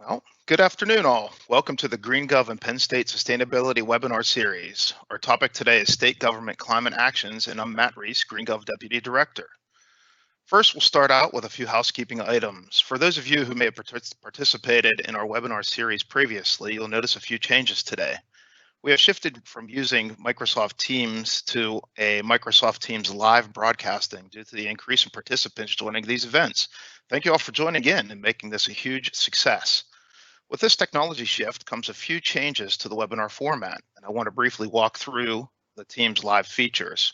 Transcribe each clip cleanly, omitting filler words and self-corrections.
Well, good afternoon, all. Welcome to the GreenGov and Penn State Sustainability Webinar Series. Our topic today is State Government Climate Actions, and I'm Matt Reese, GreenGov Deputy Director. First, we'll start out with a few housekeeping items. For those of you who may have participated in our webinar series previously, you'll notice a few changes today. We have shifted from using Microsoft Teams to a Microsoft Teams live broadcasting due to the increase in participants joining these events. Thank you all for joining in and making this a huge success. With this technology shift comes a few changes to the webinar format, and I want to briefly walk through the Teams live features.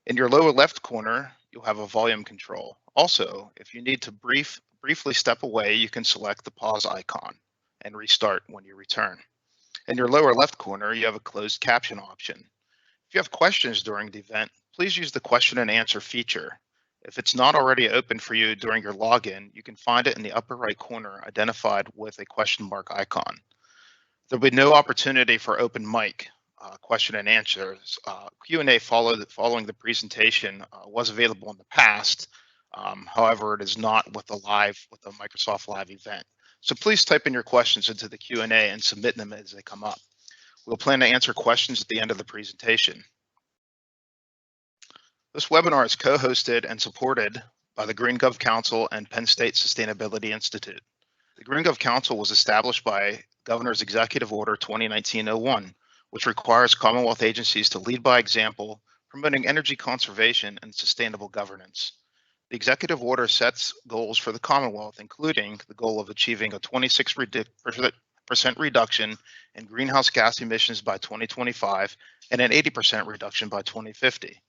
In your lower left corner, you'll have a volume control. Also, if you need to briefly step away, you can select the pause icon and restart when you return. In your lower left corner, you have a closed caption option. If you have questions during the event, please use the question and answer feature. If it's not already open for you during your login, you can find it in the upper right corner identified with a question mark icon. There'll be no opportunity for open mic question and answers. Q&A following the presentation was available in the past. However, it is not with the Microsoft Live event. So please type in your questions into the Q&A and submit them as they come up. We'll plan to answer questions at the end of the presentation. This webinar is co-hosted and supported by the GreenGov Council and Penn State Sustainability Institute. The GreenGov Council was established by Governor's Executive Order 2019-01, which requires Commonwealth agencies to lead by example, promoting energy conservation and sustainable governance. The executive order sets goals for the Commonwealth, including the goal of achieving a 26% reduction in greenhouse gas emissions by 2025 and an 80% reduction by 2050.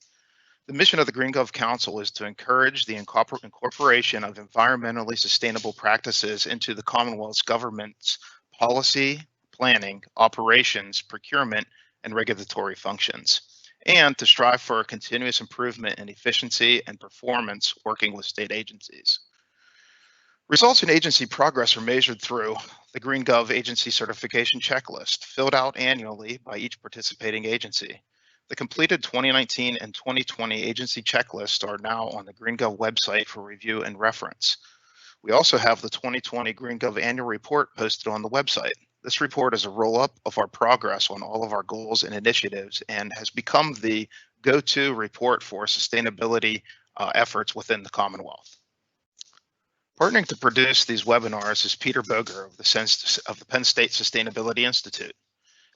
The mission of the GreenGov Council is to encourage the incorporation of environmentally sustainable practices into the Commonwealth's government's policy, planning, operations, procurement, and regulatory functions, and to strive for a continuous improvement in efficiency and performance working with state agencies. Results in agency progress are measured through the GreenGov Agency Certification Checklist, filled out annually by each participating agency. The completed 2019 and 2020 agency checklists are now on the GreenGov website for review and reference. We also have the 2020 GreenGov annual report posted on the website. This report is a roll-up of our progress on all of our goals and initiatives and has become the go-to report for sustainability efforts within the Commonwealth. Partnering to produce these webinars is Peter Boger of the Penn State Sustainability Institute.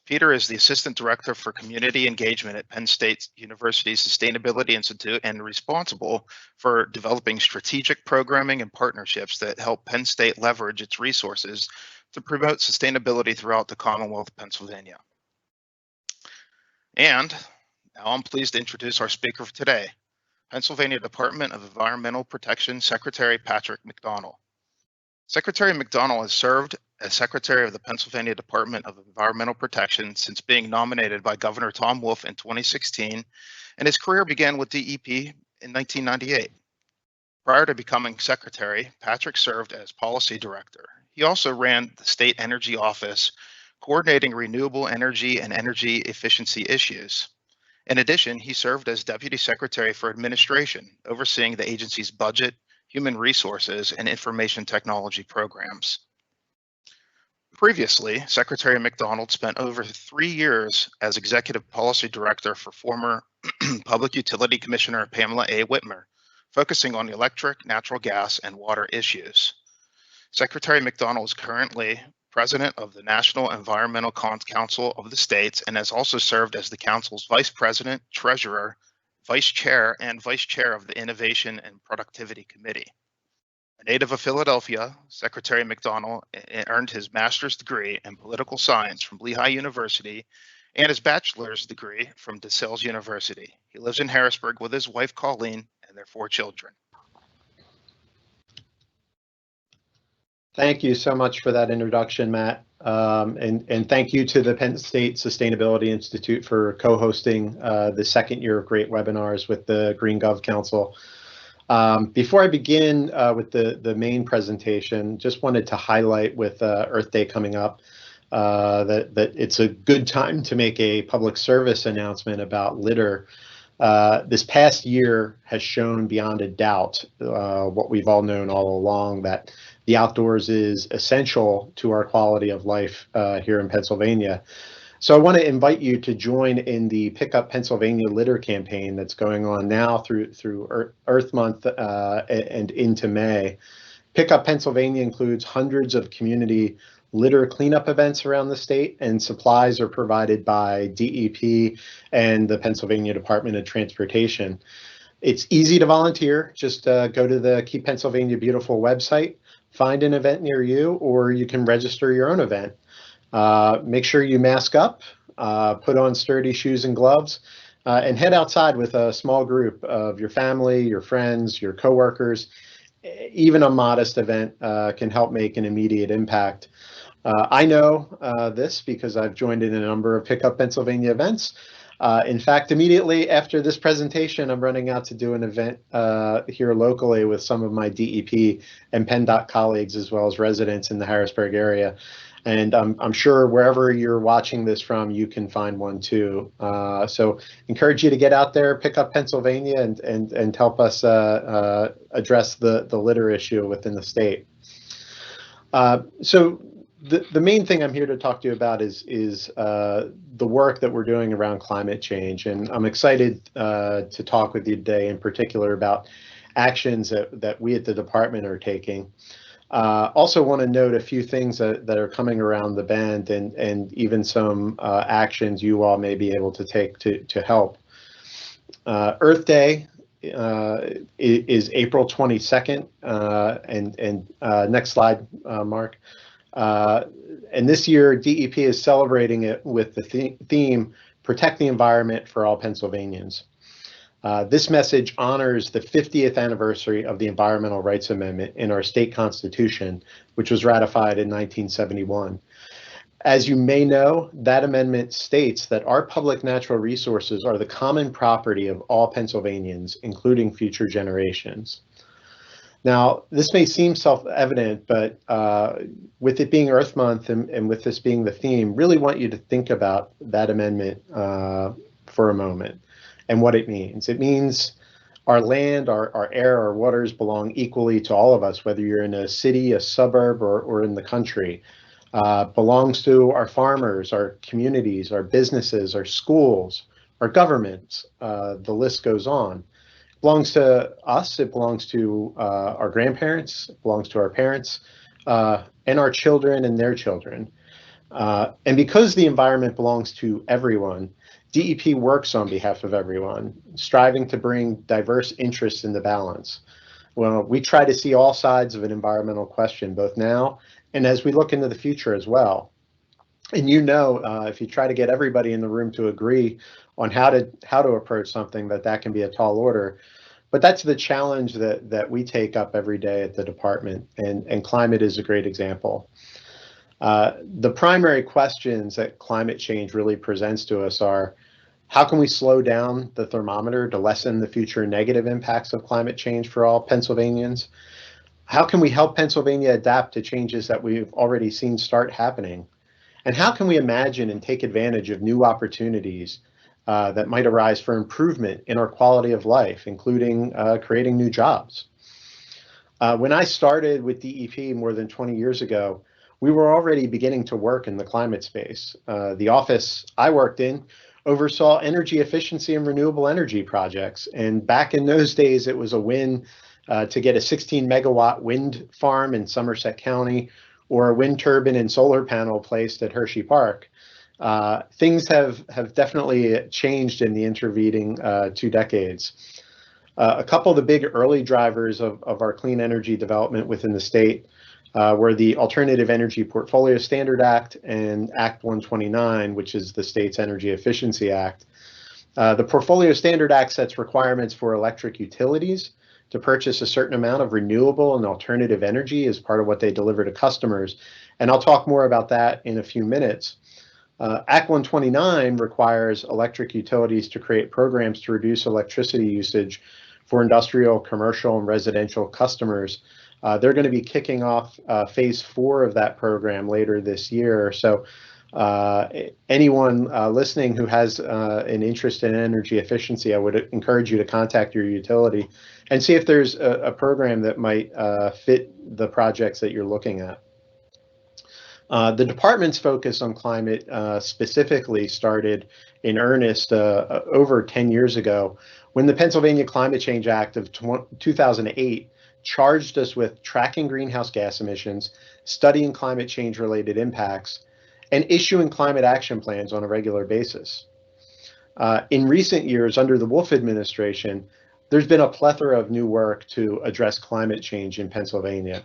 Peter is the Assistant Director for Community Engagement at Penn State University's Sustainability Institute and responsible for developing strategic programming and partnerships that help Penn State leverage its resources to promote sustainability throughout the Commonwealth of Pennsylvania. And now I'm pleased to introduce our speaker for today, Pennsylvania Department of Environmental Protection Secretary Patrick McDonnell. Secretary McDonnell has served as Secretary of the Pennsylvania Department of Environmental Protection since being nominated by Governor Tom Wolf in 2016, and his career began with DEP in 1998. Prior to becoming Secretary, Patrick served as Policy Director. He also ran the State Energy Office, coordinating renewable energy and energy efficiency issues. In addition, he served as Deputy Secretary for Administration, overseeing the agency's budget, human resources, and information technology programs. Previously, Secretary McDonnell spent over 3 years as Executive Policy Director for former Public Utility Commissioner Pamela A. Whitmer, focusing on electric, natural gas, and water issues. Secretary McDonnell is currently President of the National Environmental Council of the States and has also served as the Council's Vice President, Treasurer, Vice Chair, and Vice Chair of the Innovation and Productivity Committee. A native of Philadelphia, Secretary McDonnell earned his master's degree in political science from Lehigh University and his bachelor's degree from DeSales University. He lives in Harrisburg with his wife, Colleen, and their 4 children. Thank you so much for that introduction, Matt. And thank you to the Penn State Sustainability Institute for co-hosting the second year of great webinars with the GreenGov Council. Before I begin with the main presentation, just wanted to highlight with Earth Day coming up that it's a good time to make a public service announcement about litter. This past year has shown beyond a doubt what we've all known all along, that the outdoors is essential to our quality of life here in Pennsylvania. So I want to invite you to join in the Pick Up Pennsylvania litter campaign that's going on now through Earth Month and into May. Pick Up Pennsylvania includes hundreds of community litter cleanup events around the state, and supplies are provided by DEP and the Pennsylvania Department of Transportation. It's easy to volunteer. Just go to the Keep Pennsylvania Beautiful website, find an event near you, or you can register your own event. Make sure you mask up, put on sturdy shoes and gloves, and head outside with a small group of your family, your friends, your coworkers. Even a modest event can help make an immediate impact. I know this because I've joined in a number of Pick Up Pennsylvania events. In fact, immediately after this presentation, I'm running out to do an event here locally with some of my DEP and PennDOT colleagues, as well as residents in the Harrisburg area. And I'm sure wherever you're watching this from, you can find one too. So encourage you to get out there, Pick Up Pennsylvania, and help us address the litter issue within the state. So the main thing I'm here to talk to you about is the work that we're doing around climate change. And I'm excited to talk with you today in particular about actions that we at the department are taking. Also want to note a few things that are coming around the bend, and even some actions you all may be able to take to help. Earth Day is April 22nd, and next slide, Mark. And this year, DEP is celebrating it with the theme, Protect the Environment for All Pennsylvanians. This message honors the 50th anniversary of the Environmental Rights Amendment in our state constitution, which was ratified in 1971. As you may know, that amendment states that our public natural resources are the common property of all Pennsylvanians, including future generations. Now, this may seem self-evident, but with it being Earth Month and with this being the theme, really want you to think about that amendment for a moment and what it means. It means our land, our air, our waters belong equally to all of us, whether you're in a city, a suburb, or in the country. Belongs to our farmers, our communities, our businesses, our schools, our governments. The list goes on. It belongs to us, it belongs to our grandparents, it belongs to our parents, and our children and their children. And because the environment belongs to everyone, DEP works on behalf of everyone, striving to bring diverse interests into balance. Well, we try to see all sides of an environmental question, both now and as we look into the future as well. And if you try to get everybody in the room to agree on how to approach something, that can be a tall order. But that's the challenge that we take up every day at the department, and climate is a great example. The primary questions that climate change really presents to us are, how can we slow down the thermometer to lessen the future negative impacts of climate change for all Pennsylvanians? How can we help Pennsylvania adapt to changes that we've already seen start happening? And how can we imagine and take advantage of new opportunities that might arise for improvement in our quality of life, including creating new jobs? When I started with DEP more than 20 years ago, we were already beginning to work in the climate space. The office I worked in oversaw energy efficiency and renewable energy projects. And back in those days, it was a win to get a 16 megawatt wind farm in Somerset County or a wind turbine and solar panel placed at Hershey Park. Things have definitely changed in the intervening 2 decades. A couple of the big early drivers of our clean energy development within the state were the Alternative Energy Portfolio Standard Act and Act 129, which is the state's Energy Efficiency Act. The Portfolio Standard Act sets requirements for electric utilities to purchase a certain amount of renewable and alternative energy as part of what they deliver to customers. And I'll talk more about that in a few minutes. Act 129 requires electric utilities to create programs to reduce electricity usage for industrial, commercial, and residential customers. They're going to be kicking off phase 4 of that program later this year. So Anyone listening who has an interest in energy efficiency, I would encourage you to contact your utility and see if there's a program that might fit the projects that you're looking at. The department's focus on climate specifically started in earnest over 10 years ago when the Pennsylvania Climate Change Act of 2008 charged us with tracking greenhouse gas emissions, studying climate change related impacts, and issuing climate action plans on a regular basis. In recent years, under the Wolf administration, there's been a plethora of new work to address climate change in Pennsylvania.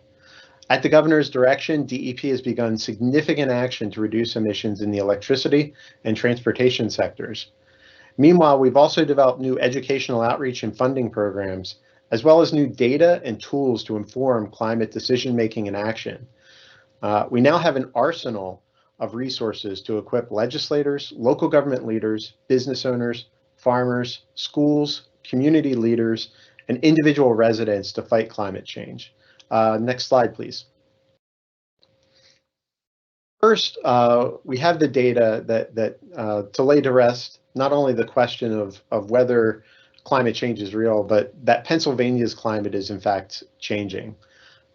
At the governor's direction, DEP has begun significant action to reduce emissions in the electricity and transportation sectors. Meanwhile, we've also developed new educational outreach and funding programs, as well as new data and tools to inform climate decision-making and action. We now have an arsenal of resources to equip legislators, local government leaders, business owners, farmers, schools, community leaders, and individual residents to fight climate change. Next slide, please. First, we have the data that to lay to rest not only the question of whether climate change is real, but that Pennsylvania's climate is in fact changing.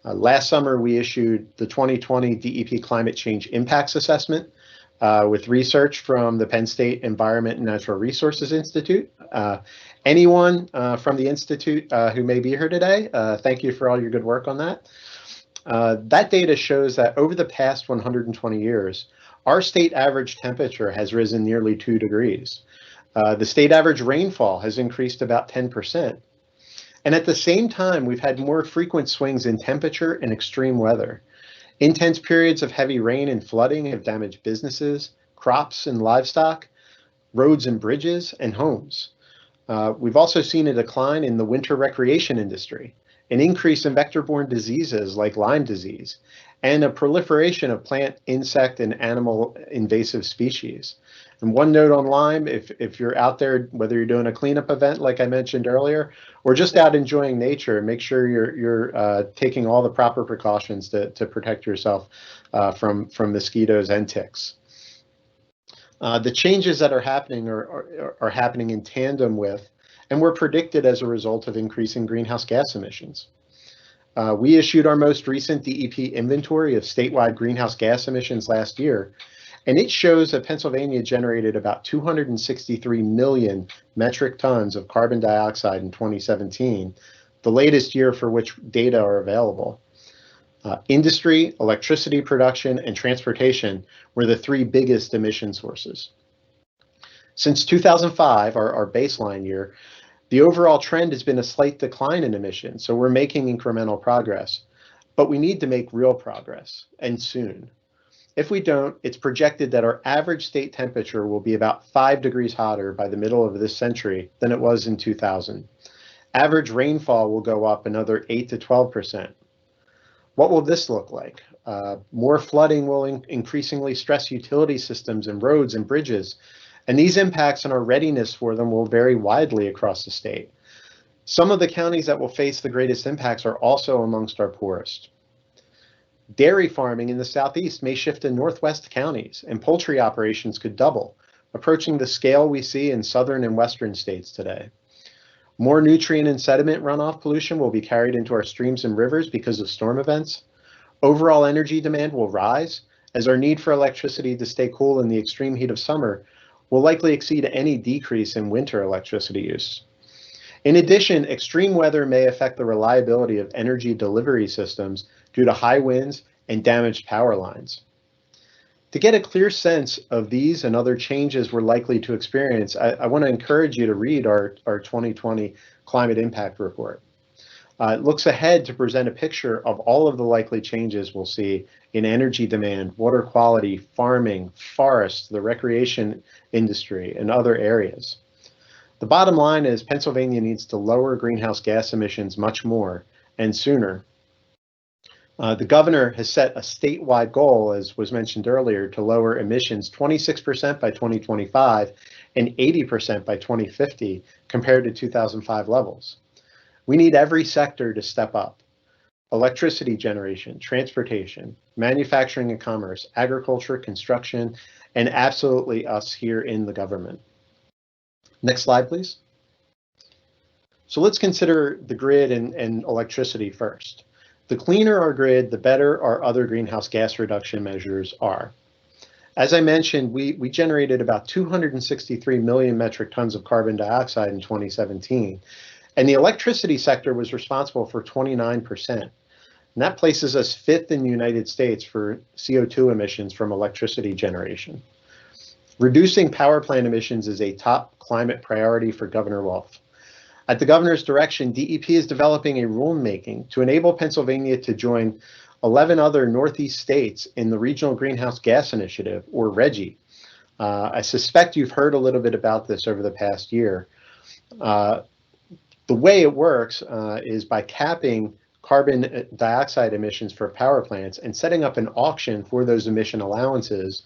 Last summer, we issued the 2020 DEP Climate Change Impacts Assessment with research from the Penn State Environment and Natural Resources Institute. Anyone from the Institute who may be here today, thank you for all your good work on that. That data shows that over the past 120 years, our state average temperature has risen nearly 2 degrees. The state average rainfall has increased about 10%. And at the same time, we've had more frequent swings in temperature and extreme weather. Intense periods of heavy rain and flooding have damaged businesses, crops and livestock, roads and bridges, and homes. We've also seen a decline in the winter recreation industry, an increase in vector-borne diseases like Lyme disease, and a proliferation of plant, insect, and animal invasive species. And one note on Lyme, if you're out there, whether you're doing a cleanup event like I mentioned earlier, or just out enjoying nature, make sure you're taking all the proper precautions to protect yourself from mosquitoes and ticks. The changes that are happening are happening in tandem with, and were predicted as a result of increasing greenhouse gas emissions. We issued our most recent DEP inventory of statewide greenhouse gas emissions last year, and it shows that Pennsylvania generated about 263 million metric tons of carbon dioxide in 2017, the latest year for which data are available. Industry, electricity production, and transportation were the 3 biggest emission sources. Since 2005, our baseline year, the overall trend has been a slight decline in emissions, so we're making incremental progress. But we need to make real progress, and soon. If we don't, it's projected that our average state temperature will be about 5 degrees hotter by the middle of this century than it was in 2000. Average rainfall will go up another 8 to 12%. What will this look like? More flooding will increasingly stress utility systems and roads and bridges, and these impacts and our readiness for them will vary widely across the state. Some of the counties that will face the greatest impacts are also amongst our poorest. Dairy farming in the southeast may shift to northwest counties, and poultry operations could double, approaching the scale we see in southern and western states today. More nutrient and sediment runoff pollution will be carried into our streams and rivers because of storm events. Overall energy demand will rise, as our need for electricity to stay cool in the extreme heat of summer will likely exceed any decrease in winter electricity use. In addition, extreme weather may affect the reliability of energy delivery systems due to high winds and damaged power lines. To get a clear sense of these and other changes we're likely to experience, I want to encourage you to read our 2020 Climate Impact Report. It looks ahead to present a picture of all of the likely changes we'll see in energy demand, water quality, farming, forests, the recreation industry, and other areas. The bottom line is Pennsylvania needs to lower greenhouse gas emissions much more and sooner. The governor has set a statewide goal, as was mentioned earlier, to lower emissions 26% by 2025 and 80% by 2050 compared to 2005 levels. We need every sector to step up. Electricity generation, transportation, manufacturing and commerce, agriculture, construction, and absolutely us here in the government. Next slide, please. So let's consider the grid and electricity first. The cleaner our grid, the better our other greenhouse gas reduction measures are. As I mentioned, we generated about 263 million metric tons of carbon dioxide in 2017, and the electricity sector was responsible for 29%. And that places us fifth in the United States for CO2 emissions from electricity generation. Reducing power plant emissions is a top climate priority for Governor Wolf. At the governor's direction, DEP is developing a rulemaking to enable Pennsylvania to join 11 other Northeast states in the Regional Greenhouse Gas Initiative, or RGGI. I suspect you've heard a little bit about this over the past year. The way it works is by capping carbon dioxide emissions for power plants and setting up an auction for those emission allowances,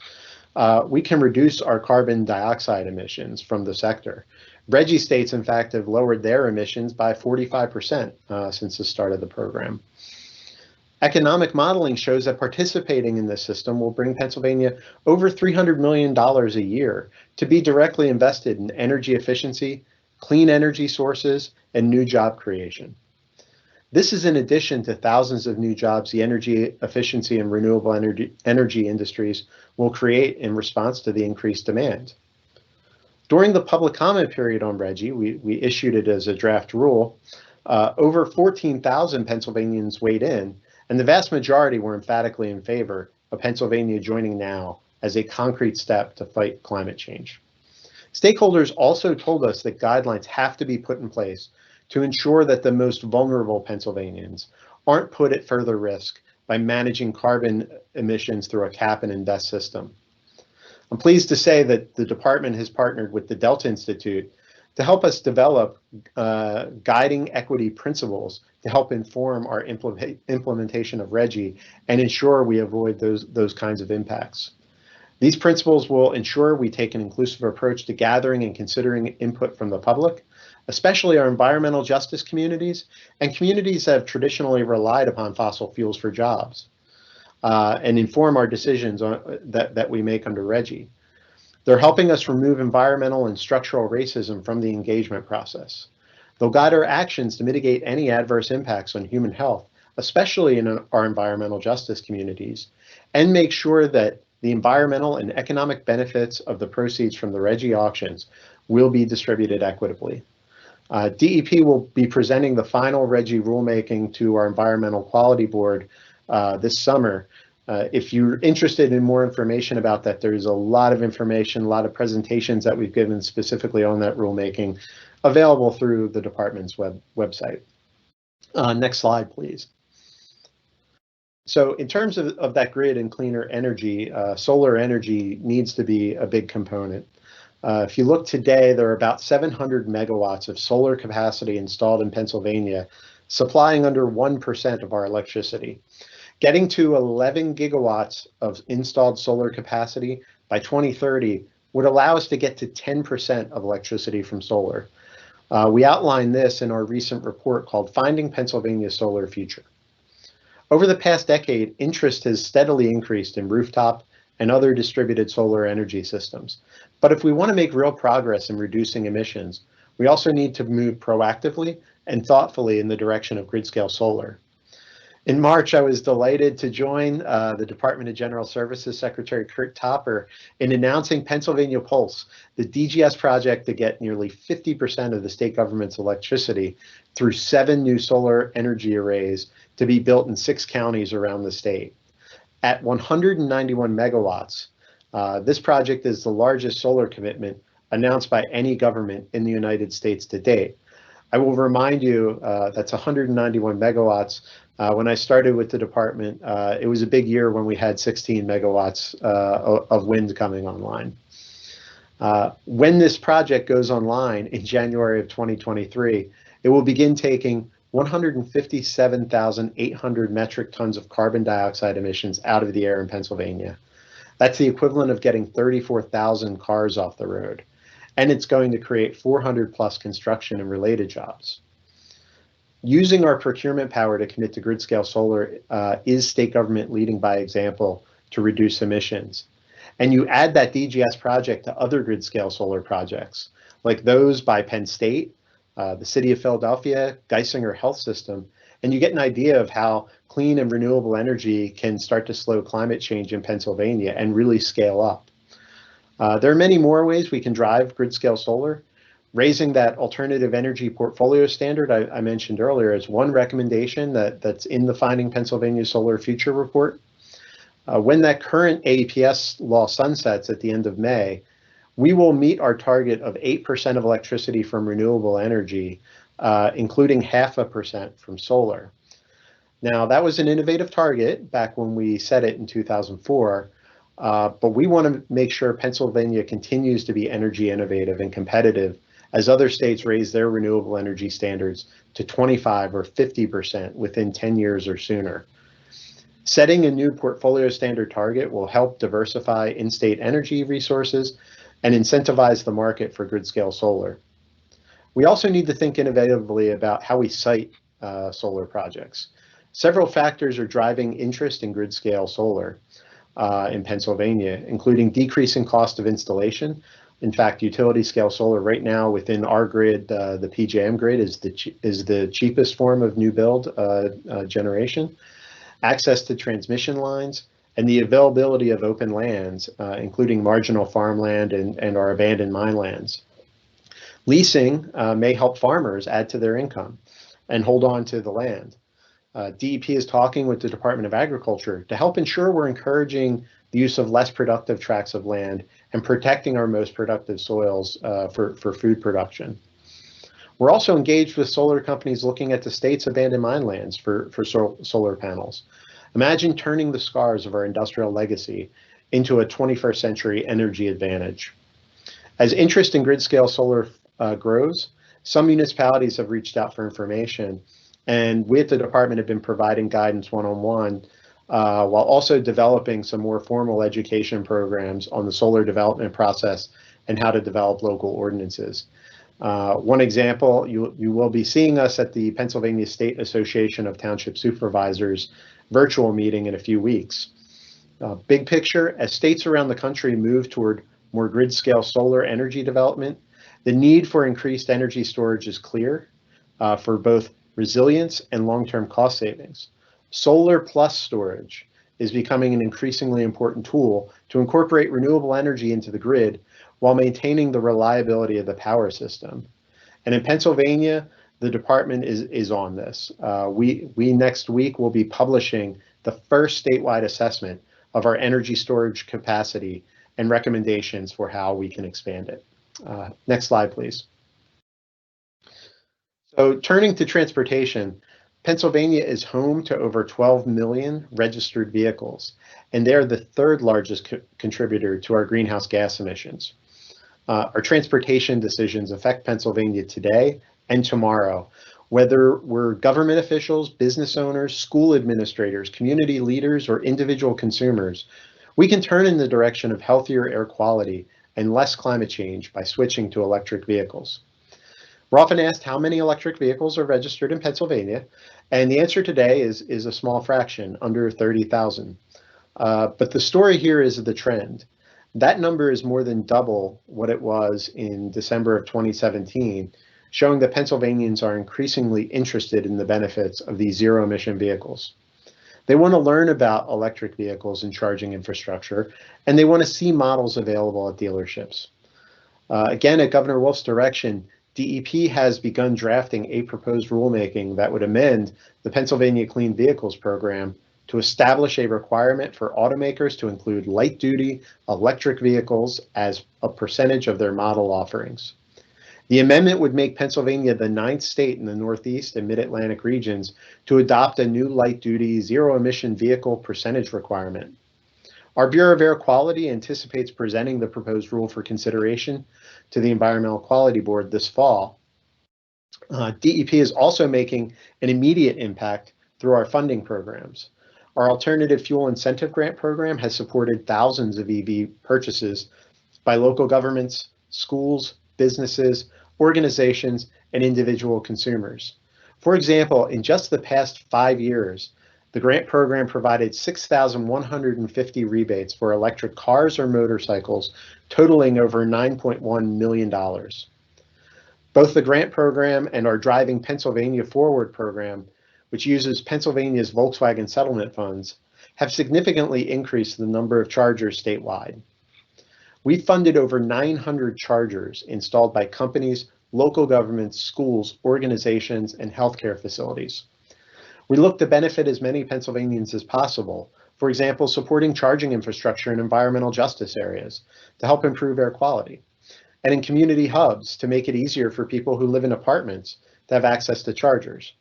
we can reduce our carbon dioxide emissions from the sector. RGGI states, in fact, have lowered their emissions by 45% since the start of the program. Economic modeling shows that participating in this system will bring Pennsylvania over $300 million a year to be directly invested in energy efficiency, clean energy sources, and new job creation. This is in addition to thousands of new jobs the energy efficiency and renewable energy industries will create in response to the increased demand. During the public comment period on RGGI, we issued it as a draft rule. Over 14,000 Pennsylvanians weighed in, and the vast majority were emphatically in favor of Pennsylvania joining now as a concrete step to fight climate change. Stakeholders also told us that guidelines have to be put in place to ensure that the most vulnerable Pennsylvanians aren't put at further risk by managing carbon emissions through a cap and invest system. I'm pleased to say that the department has partnered with the Delta Institute to help us develop guiding equity principles to help inform our implementation of RGGI and ensure we avoid those kinds of impacts. These principles will ensure we take an inclusive approach to gathering and considering input from the public, especially our environmental justice communities and communities that have traditionally relied upon fossil fuels for jobs, and inform our decisions that we make under RGGI. They're helping us remove environmental and structural racism from the engagement process. They'll guide our actions to mitigate any adverse impacts on human health, especially in our environmental justice communities, and make sure that the environmental and economic benefits of the proceeds from the RGGI auctions will be distributed equitably. DEP will be presenting the final RGGI rulemaking to our Environmental Quality Board this summer. If you're interested in more information about that, there's a lot of information, a lot of presentations that we've given specifically on that rulemaking available through the department's website. Next slide, please. So in terms of that grid and cleaner energy, solar energy needs to be a big component. If you look today, there are about 700 megawatts of solar capacity installed in Pennsylvania, supplying under 1% of our electricity. Getting to 11 gigawatts of installed solar capacity by 2030 would allow us to get to 10% of electricity from solar. We outlined this in our recent report called Finding Pennsylvania's Solar Future. Over the past decade, interest has steadily increased in rooftop and other distributed solar energy systems. But if we want to make real progress in reducing emissions, we also need to move proactively and thoughtfully in the direction of grid-scale solar. In March, I was delighted to join the Department of General Services Secretary Kurt Topper in announcing Pennsylvania Pulse, the DGS project to get nearly 50% of the state government's electricity through 7 new solar energy arrays to be built in 6 counties around the state. At 191 megawatts, this project is the largest solar commitment announced by any government in the United States to date. I will remind you that's 191 megawatts. When I started with the department, it was a big year when we had 16 megawatts of wind coming online. When this project goes online in January of 2023, it will begin taking 157,800 metric tons of carbon dioxide emissions out of the air in Pennsylvania. That's the equivalent of getting 34,000 cars off the road. And it's going to create 400 plus construction and related jobs. Using our procurement power to commit to grid scale solar is state government leading by example to reduce emissions. and you add that DGS project to other grid-scale solar projects, like those by Penn State, the City of Philadelphia, Geisinger Health System, and you get an idea of how clean and renewable energy can start to slow climate change in Pennsylvania and really scale up. There are many more ways we can drive grid-scale solar. Raising that alternative energy portfolio standard I mentioned earlier is one recommendation that's in the Finding Pennsylvania Solar Future report. When that current AEPS law sunsets at the end of May, we will meet our target of 8% of electricity from renewable energy, including 0.5% from solar. Now, that was an innovative target back when we set it in 2004, but we want to make sure Pennsylvania continues to be energy innovative and competitive as other states raise their renewable energy standards to 25 or 50% within 10 years or sooner. Setting a new portfolio standard target will help diversify in-state energy resources and incentivize the market for grid-scale solar. We also need to think innovatively about how we site solar projects. Several factors are driving interest in grid-scale solar in Pennsylvania, including decreasing cost of installation. In fact, utility-scale solar right now within our grid, the PJM grid, is the cheapest form of new build generation. Access to transmission lines, and the availability of open lands, including marginal farmland and our abandoned mine lands. Leasing may help farmers add to their income and hold on to the land. DEP is talking with the Department of Agriculture to help ensure we're encouraging the use of less productive tracts of land and protecting our most productive soils for food production. We're also engaged with solar companies looking at the state's abandoned mine lands for solar panels. Imagine turning the scars of our industrial legacy into a 21st century energy advantage. As interest in grid-scale solar grows, some municipalities have reached out for information, and we at the department have been providing guidance one-on-one while also developing some more formal education programs on the solar development process and how to develop local ordinances. One example, you will be seeing us at the Pennsylvania State Association of Township Supervisors virtual meeting in a few weeks. Big picture, as states around the country move toward more grid-scale solar energy development, the need for increased energy storage is clear for both resilience and long-term cost savings. Solar plus storage is becoming an increasingly important tool to incorporate renewable energy into the grid while maintaining the reliability of the power system. And in Pennsylvania, the department is on this. We next week will be publishing the first statewide assessment of our energy storage capacity and recommendations for how we can expand it. Next slide, please. So turning to transportation, Pennsylvania is home to over 12 million registered vehicles, and they're the third largest contributor to our greenhouse gas emissions. Our transportation decisions affect Pennsylvania today and tomorrow, whether we're government officials, business owners, school administrators, community leaders, or individual consumers. We can turn in the direction of healthier air quality and less climate change by switching to electric vehicles. We're often asked how many electric vehicles are registered in Pennsylvania, and the answer today is a small fraction, under 30,000. But the story here is the trend. That number is more than double what it was in December of 2017, showing that Pennsylvanians are increasingly interested in the benefits of these zero-emission vehicles. They want to learn about electric vehicles and charging infrastructure, and they want to see models available at dealerships. Again, at Governor Wolf's direction, DEP has begun drafting a proposed rulemaking that would amend the Pennsylvania Clean Vehicles Program to establish a requirement for automakers to include light-duty electric vehicles as a percentage of their model offerings. The amendment would make Pennsylvania the 9th state in the Northeast and Mid-Atlantic regions to adopt a new light-duty zero-emission vehicle percentage requirement. Our Bureau of Air Quality anticipates presenting the proposed rule for consideration to the Environmental Quality Board this fall. DEP is also making an immediate impact through our funding programs. Our Alternative Fuel Incentive Grant program has supported thousands of EV purchases by local governments, schools, businesses, organizations, and individual consumers. For example, in just the past 5 years, The grant program provided 6,150 rebates for electric cars or motorcycles, totaling over $9.1 million. Both the grant program and our Driving Pennsylvania Forward program, which uses Pennsylvania's Volkswagen settlement funds, have significantly increased the number of chargers statewide. We funded over 900 chargers installed by companies, local governments, schools, organizations, and healthcare facilities. We look to benefit as many Pennsylvanians as possible, for example, supporting charging infrastructure in environmental justice areas to help improve air quality, and in community hubs to make it easier for people who live in apartments to have access to chargers.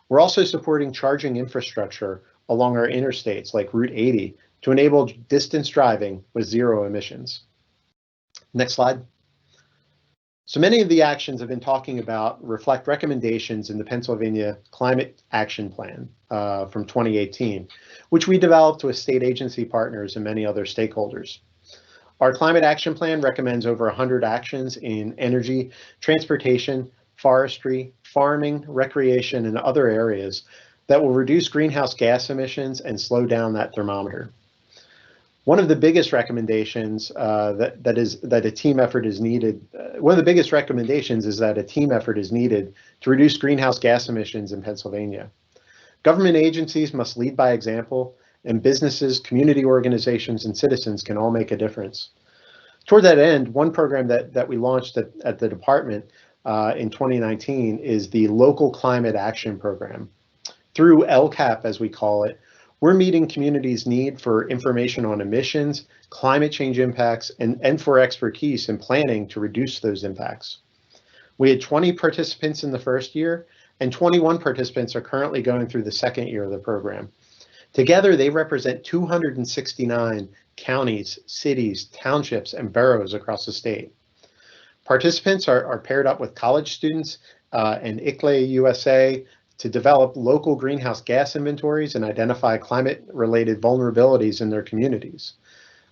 We're also supporting charging infrastructure along our interstates like Route 80 to enable distance driving with zero emissions. Next slide. So many of the actions I've been talking about reflect recommendations in the Pennsylvania Climate Action Plan from 2018, which we developed with state agency partners and many other stakeholders. Our Climate Action Plan recommends over 100 actions in energy, transportation, forestry, farming, recreation, and other areas that will reduce greenhouse gas emissions and slow down that thermometer. One of the biggest recommendations that a team effort is needed. One of the biggest recommendations is that a team effort is needed to reduce greenhouse gas emissions in Pennsylvania. Government agencies must lead by example, and businesses, community organizations, and citizens can all make a difference. Toward that end, one program that we launched at the department in 2019 is the Local Climate Action Program. Through LCAP, as we call it, we're meeting communities' need for information on emissions, climate change impacts, and for expertise in planning to reduce those impacts. We had 20 participants in the first year, and 21 participants are currently going through the second year of the program. Together, they represent 269 counties, cities, townships, and boroughs across the state. Participants are paired up with college students and ICLEI USA to develop local greenhouse gas inventories and identify climate-related vulnerabilities in their communities.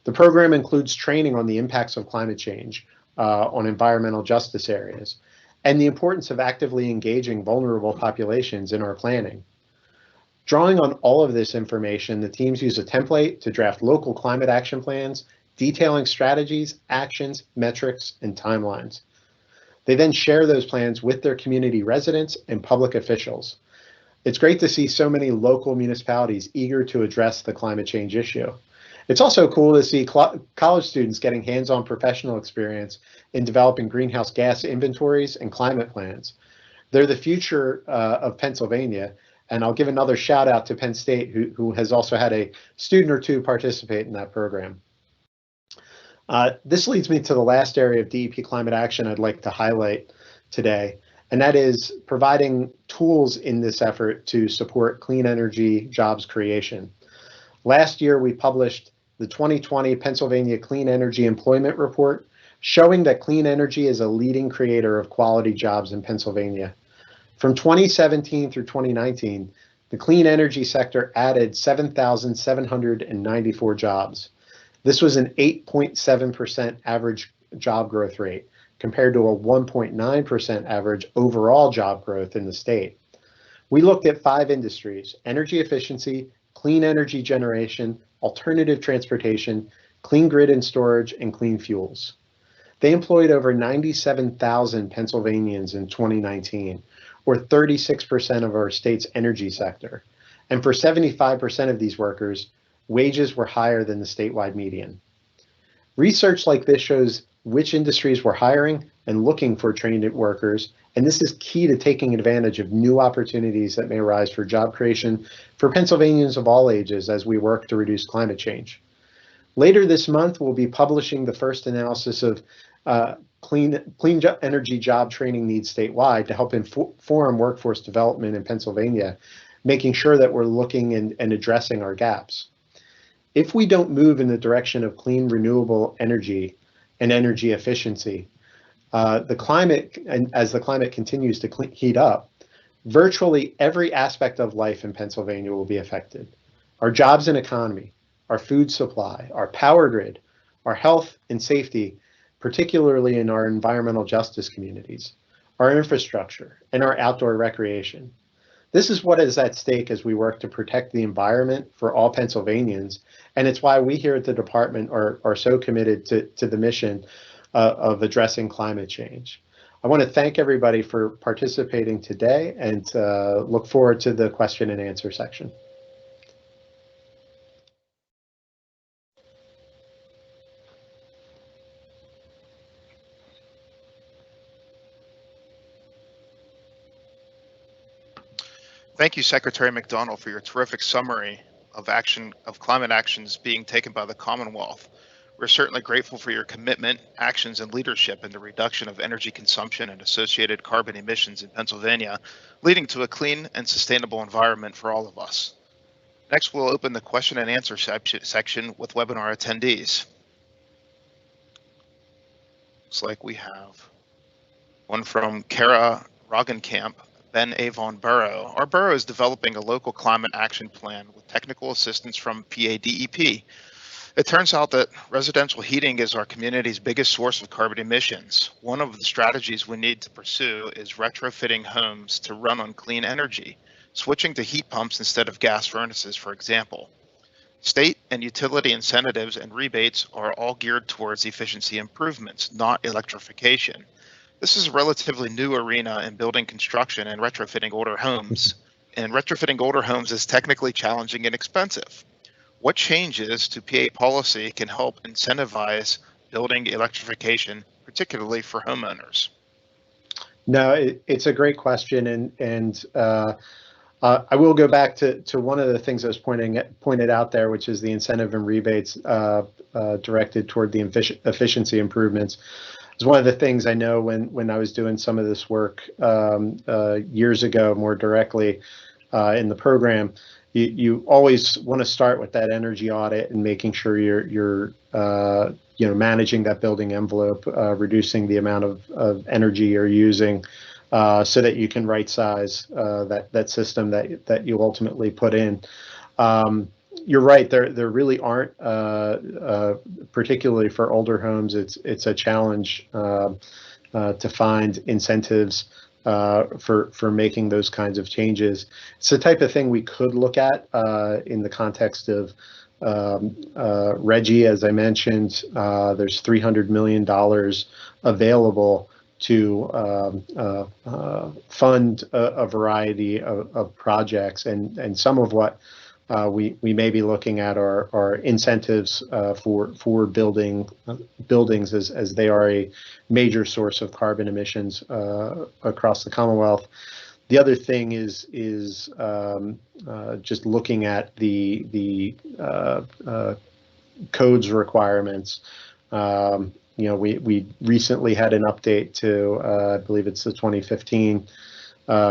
The program includes training on the impacts of climate change on environmental justice areas and the importance of actively engaging vulnerable populations in our planning. Drawing on all of this information, the teams use a template to draft local climate action plans, detailing strategies, actions, metrics, and timelines. They then share those plans with their community residents and public officials. It's great to see so many local municipalities eager to address the climate change issue. It's also cool to see college students getting hands-on professional experience in developing greenhouse gas inventories and climate plans. They're the future of Pennsylvania, and I'll give another shout out to Penn State, who has also had a student or two participate in that program. This leads me to the last area of DEP climate action I'd like to highlight today, and that is providing tools in this effort to support clean energy jobs creation. Last year, we published the 2020 Pennsylvania Clean Energy Employment Report, showing that clean energy is a leading creator of quality jobs in Pennsylvania. From 2017 through 2019, the clean energy sector added 7,794 jobs. This was an 8.7% average job growth rate compared to a 1.9% average overall job growth in the state. We looked at 5 industries: energy efficiency, clean energy generation, alternative transportation, clean grid and storage, and clean fuels. They employed over 97,000 Pennsylvanians in 2019, or 36% of our state's energy sector. And for 75% of these workers, wages were higher than the statewide median. Research like this shows which industries were hiring and looking for trained workers, and this is key to taking advantage of new opportunities that may arise for job creation for Pennsylvanians of all ages as we work to reduce climate change. Later this month, we'll be publishing the first analysis of clean energy job training needs statewide to help inform workforce development in Pennsylvania, making sure that we're looking and addressing our gaps. If we don't move in the direction of clean renewable energy and energy efficiency, as the climate continues to heat up, virtually every aspect of life in Pennsylvania will be affected. Our jobs and economy, our food supply, our power grid, our health and safety, particularly in our environmental justice communities, our infrastructure, and our outdoor recreation. This is what is at stake as we work to protect the environment for all Pennsylvanians. And it's why we here at the department are so committed to the mission of addressing climate change. I want to thank everybody for participating today and look forward to the question and answer section. Thank you, Secretary McDonnell, for your terrific summary of climate actions being taken by the Commonwealth. We're certainly grateful for your commitment, actions, and leadership in the reduction of energy consumption and associated carbon emissions in Pennsylvania, leading to a clean and sustainable environment for all of us. Next, we'll open the question and answer section with webinar attendees. Looks like we have one from Kara Roggenkamp, Ben Avon Borough. Our borough is developing a local climate action plan with technical assistance from PA-DEP. It turns out that residential heating is our community's biggest source of carbon emissions. One of the strategies we need to pursue is retrofitting homes to run on clean energy, switching to heat pumps instead of gas furnaces, for example. State and utility incentives and rebates are all geared towards efficiency improvements, not electrification. This is a relatively new arena in building construction and retrofitting older homes. And retrofitting older homes is technically challenging and expensive. What changes to PA policy can help incentivize building electrification, particularly for homeowners? No, it's a great question, and I will go back to one of the things I was pointed out there, which is the incentive and rebates directed toward the efficiency improvements. It's one of the things I know when I was doing some of this work years ago, more directly in the program. You always want to start with that energy audit and making sure you're managing that building envelope, reducing the amount of energy you're using, so that you can right size that system that you ultimately put in. You're right. There really aren't, particularly for older homes. It's a challenge to find incentives for making those kinds of changes. It's the type of thing we could look at in the context of RGGI, as I mentioned. There's $300 million available to fund a variety of projects, and some of what we may be looking at are incentives for buildings as they are a major source of carbon emissions across the Commonwealth. The other thing is just looking at the codes requirements. We recently had an update to I believe it's the 2015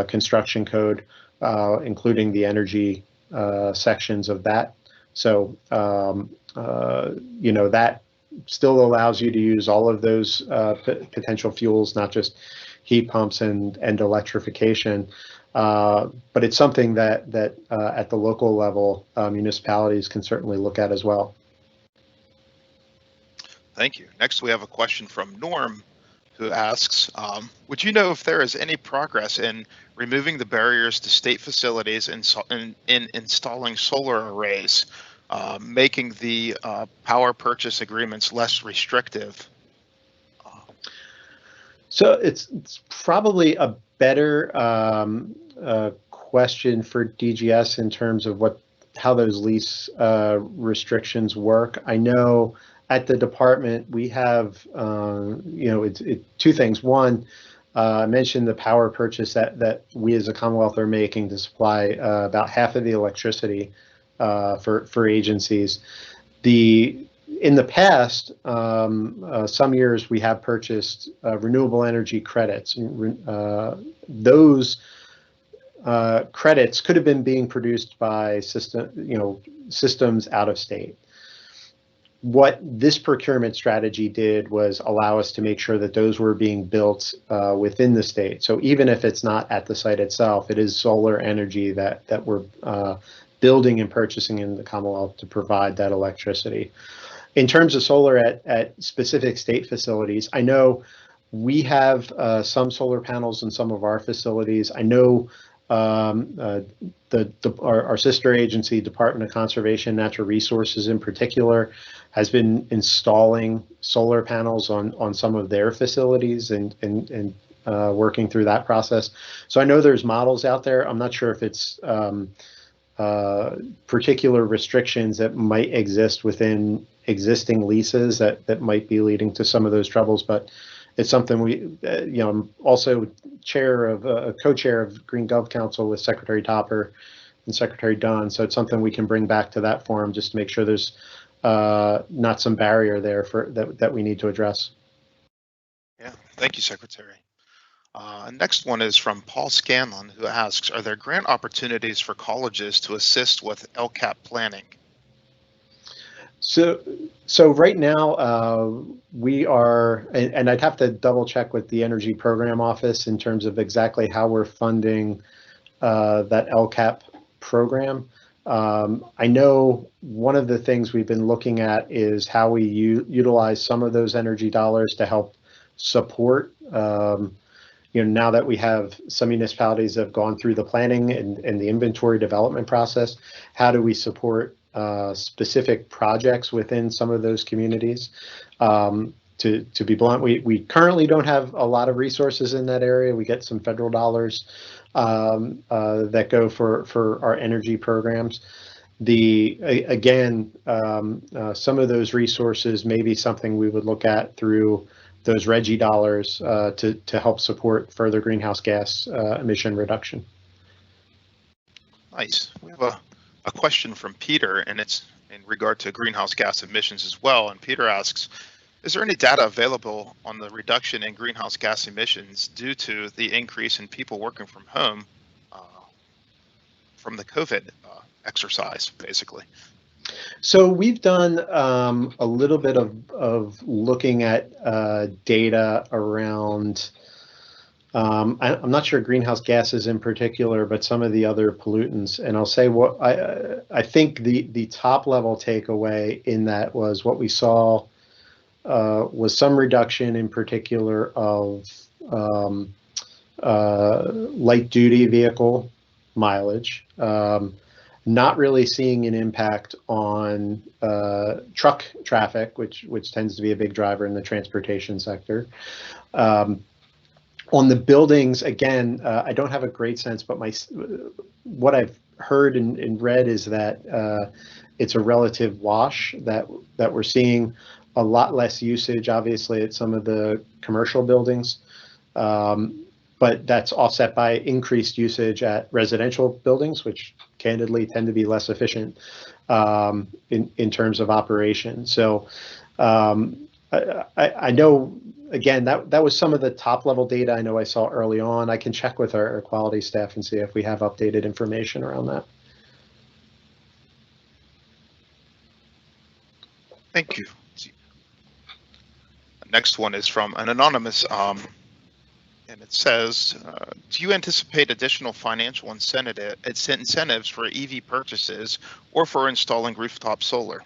construction code, including the energy sections of that. So that still allows you to use all of those potential fuels, not just heat pumps and electrification. But it's something that at the local level, municipalities can certainly look at as well. Thank you. Next, we have a question from Norm, who asks, would you know if there is any progress in removing the barriers to state facilities in installing solar arrays, making the power purchase agreements less restrictive? So it's probably a better question for DGS in terms of how those lease restrictions work. I know at the department we have it's two things. One, I mentioned the power purchase that we as a Commonwealth are making to supply about half of the electricity for agencies. In the past, some years we have purchased renewable energy credits. Those credits could have been being produced by systems out of state. What this procurement strategy did was allow us to make sure that those were being built within the state. So even if it's not at the site itself, it is solar energy that we're building and purchasing in the Commonwealth to provide that electricity. In terms of solar at specific state facilities, I know we have some solar panels in some of our facilities. I know Our sister agency, Department of Conservation and Natural Resources in particular, has been installing solar panels on some of their facilities and working through that process. So I know there's models out there. I'm not sure if it's particular restrictions that might exist within existing leases that might be leading to some of those troubles, but it's something we, I'm also co-chair of GreenGov Council with Secretary Topper and Secretary Dunn, so it's something we can bring back to that forum just to make sure there's not some barrier there for that we need to address. Yeah, thank you, Secretary. Next one is from Paul Scanlon, who asks, are there grant opportunities for colleges to assist with LCAP planning? So right now we are, and I'd have to double check with the Energy Program Office in terms of exactly how we're funding that LCAP program. I know one of the things we've been looking at is how we utilize some of those energy dollars to help support. Now that we have some municipalities that have gone through the planning and the inventory development process, how do we support specific projects within some of those communities? To be blunt, we currently don't have a lot of resources in that area. We get some federal dollars that go for our energy programs. Again, some of those resources may be something we would look at through those RGGI dollars to help support further greenhouse gas emission reduction. Nice. We have a question from Peter, and it's in regard to greenhouse gas emissions as well. And Peter asks, is there any data available on the reduction in greenhouse gas emissions due to the increase in people working from home from the COVID exercise, basically? So we've done a little bit of looking at data around, I'm not sure greenhouse gases in particular, but some of the other pollutants. And I'll say what I think the top level takeaway in that was what we saw was some reduction in particular of light duty vehicle mileage. Not really seeing an impact on truck traffic, which tends to be a big driver in the transportation sector. On the buildings, again, I don't have a great sense, but what I've heard and read is that it's a relative wash, that we're seeing a lot less usage, obviously, at some of the commercial buildings. But that's offset by increased usage at residential buildings, which candidly tend to be less efficient in terms of operation. So I know, again, that was some of the top level data I know I saw early on. I can check with our quality staff and see if we have updated information around that. Thank you. Next one is from an anonymous, and it says, do you anticipate additional financial incentives for EV purchases or for installing rooftop solar?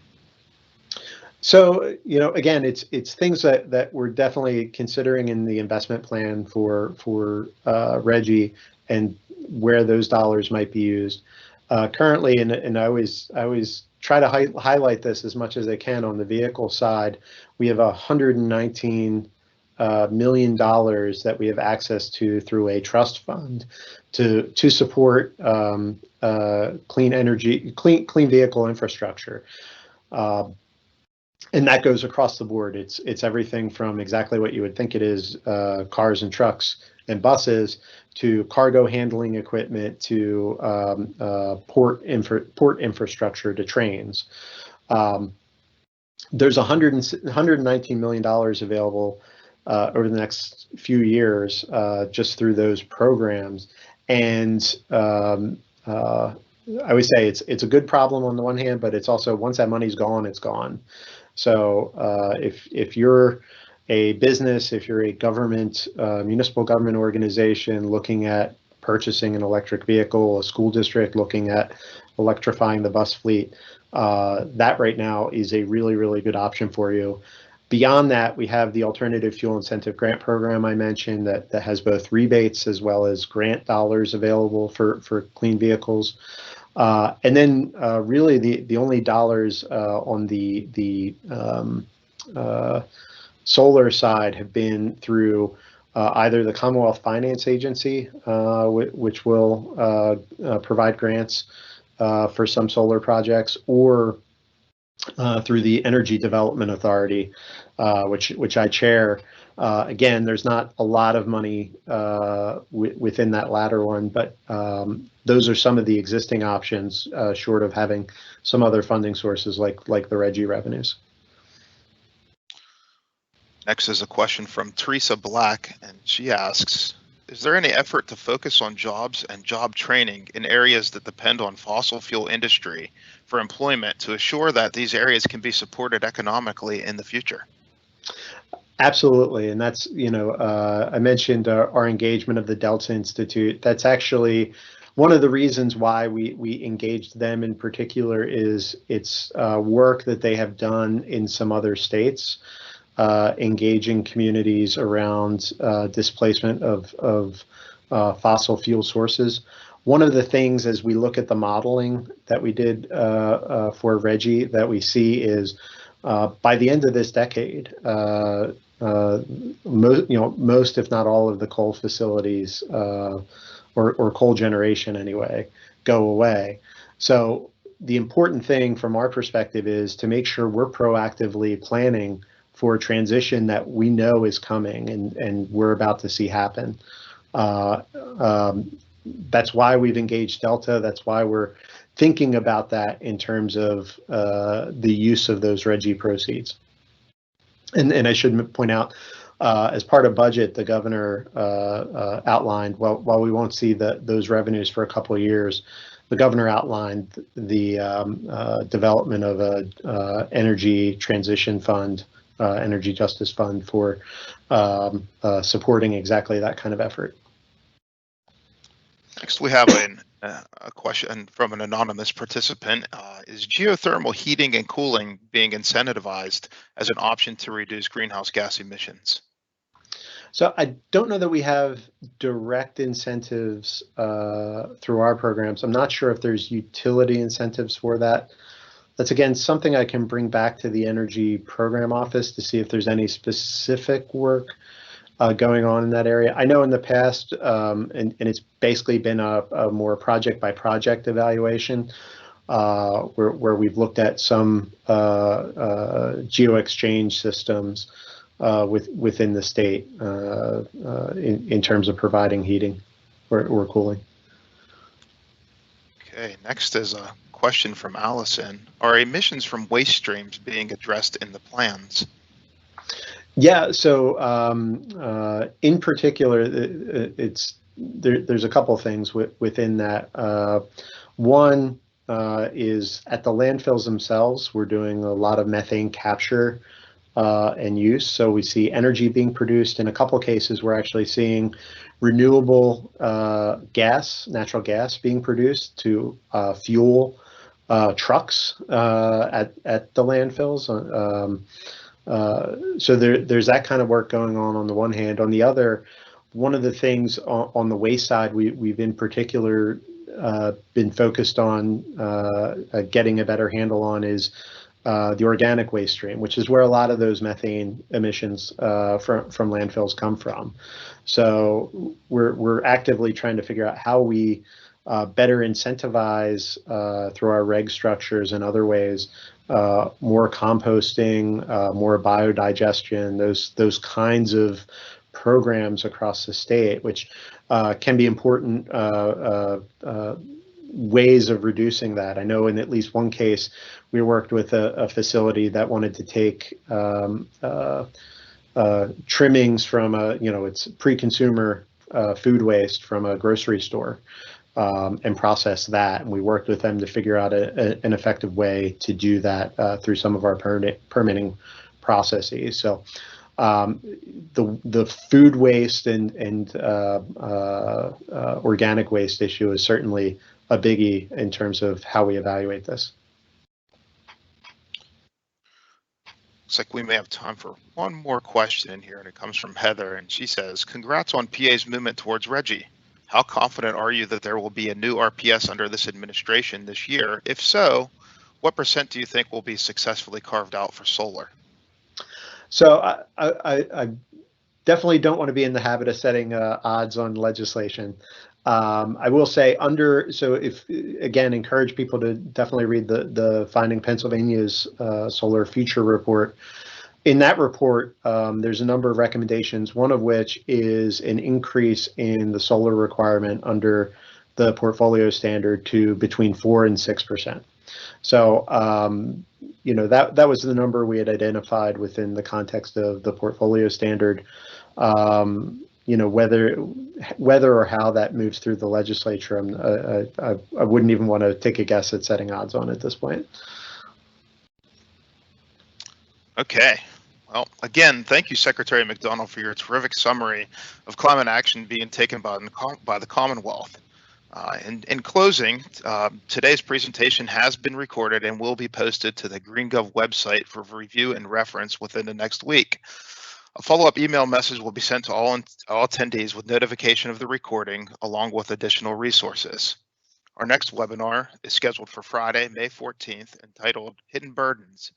So, again, it's things that we're definitely considering in the investment plan for RGGI and where those dollars might be used. Currently, and I always try to highlight this as much as I can on the vehicle side, we have $119 million that we have access to through a trust fund to support clean energy, clean vehicle infrastructure. And that goes across the board. It's everything from exactly what you would think it is, cars and trucks and buses, to cargo handling equipment, to port infrastructure, to trains. There's $119 million available over the next few years just through those programs. And I would say it's a good problem on the one hand, but it's also, once that money's gone, it's gone. So if you're a business, if you're a government, municipal government organization looking at purchasing an electric vehicle, a school district looking at electrifying the bus fleet, that right now is a really, really good option for you. Beyond that, we have the Alternative Fuel Incentive Grant Program I mentioned that has both rebates as well as grant dollars available for clean vehicles. And then really the only dollars on the solar side have been through either the Commonwealth Finance Agency, which will provide grants for some solar projects, or through the Energy Development Authority, which I chair. Again, there's not a lot of money within that latter one, but those are some of the existing options, short of having some other funding sources like the RGGI revenues. Next is a question from Teresa Black, and she asks, is there any effort to focus on jobs and job training in areas that depend on fossil fuel industry for employment to assure that these areas can be supported economically in the future? Absolutely, and that's, I mentioned our engagement of the Delta Institute. That's actually one of the reasons why we engaged them in particular. Is it's work that they have done in some other states, engaging communities around displacement of fossil fuel sources. One of the things as we look at the modeling that we did for RGGI that we see is by the end of this decade, most if not all of the coal facilities or coal generation anyway go away. So the important thing from our perspective is to make sure we're proactively planning for a transition that we know is coming and we're about to see happen. That's why we've engaged Delta. That's why we're thinking about that in terms of the use of those RGGI proceeds. And I should point out, as part of budget, the governor outlined, while we won't see those revenues for a couple of years, the governor outlined the development of a energy transition fund, energy justice fund for supporting exactly that kind of effort. Next, we have a question from an anonymous participant. Is geothermal heating and cooling being incentivized as an option to reduce greenhouse gas emissions? So I don't know that we have direct incentives through our programs. I'm not sure if there's utility incentives for that. That's, again, something I can bring back to the Energy Program Office to see if there's any specific work going on in that area. I know in the past, and it's basically been a more project-by-project evaluation, where we've looked at some geo-exchange systems within the state in terms of providing heating or cooling. Okay, next is a question from Allison. Are emissions from waste streams being addressed in the plans? Yeah, so in particular, there's a couple of things within that. One is at the landfills themselves, we're doing a lot of methane capture and use. So we see energy being produced. In a couple of cases, we're actually seeing renewable natural gas being produced to fuel trucks at the landfills. So there's that kind of work going on the one hand. On the other, one of the things on the waste side, we've in particular been focused on getting a better handle on is the organic waste stream, which is where a lot of those methane emissions from landfills come from. So we're actively trying to figure out how we better incentivize through our reg structures and other ways, more composting, more biodigestion, those kinds of programs across the state, which can be important ways of reducing that. I know in at least one case, we worked with a facility that wanted to take trimmings from it's pre-consumer food waste from a grocery store and process that. And we worked with them to figure out an effective way to do that through some of our permitting processes. So the food waste and organic waste issue is certainly a biggie in terms of how we evaluate this. Looks like we may have time for one more question in here, and it comes from Heather, and she says, congrats on PA's movement towards RGGI. How confident are you that there will be a new RPS under this administration this year? If so, what % do you think will be successfully carved out for solar? So I definitely don't want to be in the habit of setting odds on legislation. I will say encourage people to definitely read the Finding Pennsylvania's Solar Future report. In that report, there's a number of recommendations, one of which is an increase in the solar requirement under the portfolio standard to between 4 and 6%. So, that was the number we had identified within the context of the portfolio standard. Whether or how that moves through the legislature, I wouldn't even want to take a guess at setting odds on at this point. Okay. Well, again, thank you, Secretary McDonnell, for your terrific summary of climate action being taken by the Commonwealth. In closing, today's presentation has been recorded and will be posted to the GreenGov website for review and reference within the next week. A follow-up email message will be sent to all attendees with notification of the recording, along with additional resources. Our next webinar is scheduled for Friday, May 14th, entitled Hidden Burdens,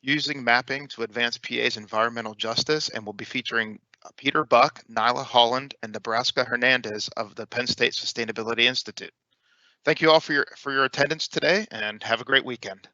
Using Mapping to Advance PA's Environmental Justice, and will be featuring Peter Buck, Nyla Holland, and Nebraska Hernandez of the Penn State Sustainability Institute. Thank you all for your attendance today, and have a great weekend.